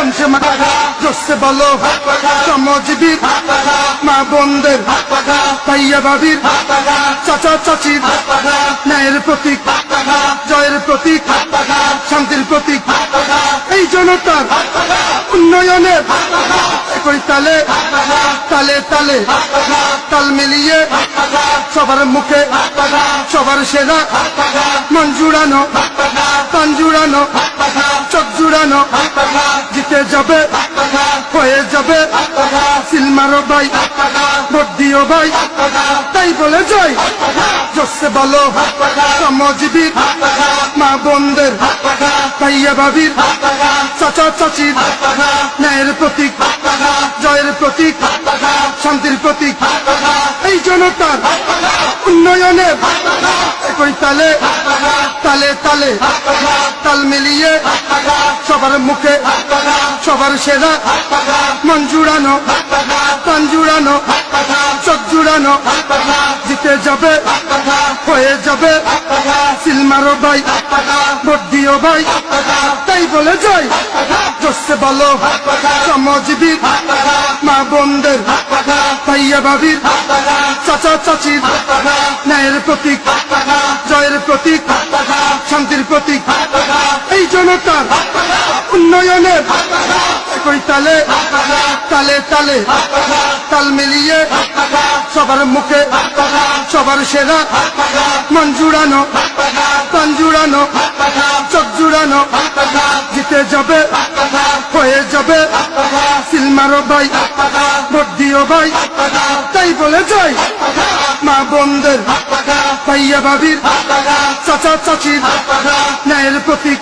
কমছে জোসে বলো শ্রমজীবী মা বোনদের ভাইয়া ভাবির চাচা চাচির ন্যায়ের প্রতীক জয়ের প্রতীক শান্তির প্রতীক এই জনতার উন্নয়নের একই তালে তালে তালে তাল মিলিয়ে সবার মুখে সবার সেরা মন জুড়ানো কান জুড়ানো চোখ জুড়ানো জিতে যাবে হয়ে যাবে সিলমারো ভাই ভোট দিও ভাই তাই বলে জয় জোসে বলো শ্রমজীবী মা বোনদের ভাইয়া ভাবির চাচা চাচির ন্যায়ের প্রতীক জয়ের প্রতীক শান্তির প্রতীক এই জনতার উন্নয়নের একই তালে তালে তালে তাল মিলিয়ে সবার মুখে সবার সেরা মন জুড়ানো কান জুড়ানো চোখ জুড়ানো জিতে যাবে হয়ে যাবে সিলমারো ভাই ভোট দিও ভাই তাই বলে জয় জোসে বলো শ্রমজীবী মা বোনদের ভাইয়া ভাবির চাচা চাচির ন্যায়ের প্রতীক জয়ের প্রতীক শান্তির প্রতীক এই জনতার উন্নয়নের একই তালে তালে তালে তাল মিলিয়ে সবার মুখে সবার সেরা মন জুড়ানো কান জুড়ানো চোখ জুড়ানো জিতে যাবে হয়ে যাবে সিলমারো ভাই ভোট দিও ভাই তাই বলে জয় মা বোনদের ভাইয়া ভাবির চাচা চাচির ন্যায়ের প্রতীক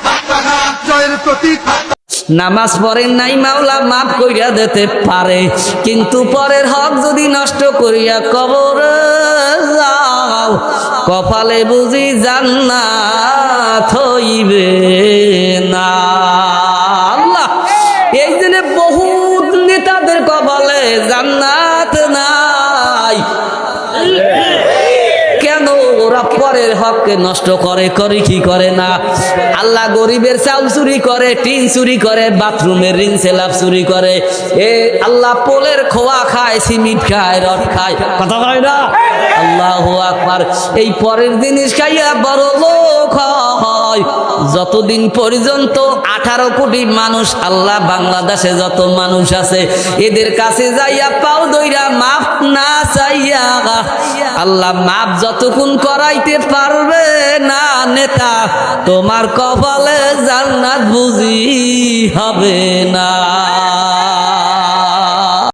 জয়ের প্রতীক নামাজ পড়েন নাই মাওলা মাফ কইরা দিতে পারে, কিন্তু পরের হক যদি নষ্ট করিয়া কবরে যাও কপালে বুঝি জান্নাত হইবে না। আল্লাহ, এই জন্য বহুত নেতাদের কপালে জান্নাত নাই। কেন? ওরা পরের হককে নষ্ট করে কি করে না? আল্লাহ গরিবের চাউল চুরি করে, টিন চুরি করে, বাথরুমের রিং সেলাপ চুরি করে, এ আল্লাহ পোলের খোয়া খায়, সিমিট খায়, রড খায়, কথা হয় না? আল্লাহু আকবার। এই পরের জিনিস খাইয়া বড় লোক হয়। যতদিন পর্যন্ত 18 কোটি মানুষ আল্লাহ বাংলাদেশে যত মানুষ আছে এদের কাছে যাইয়া পাও দইরা মাফ না চাইয়া আল্লাহ মাফ যতক্ষণ করাইতে পারবে না নেতা, তোমার কপালে জান্নাত বুঝি হবে না।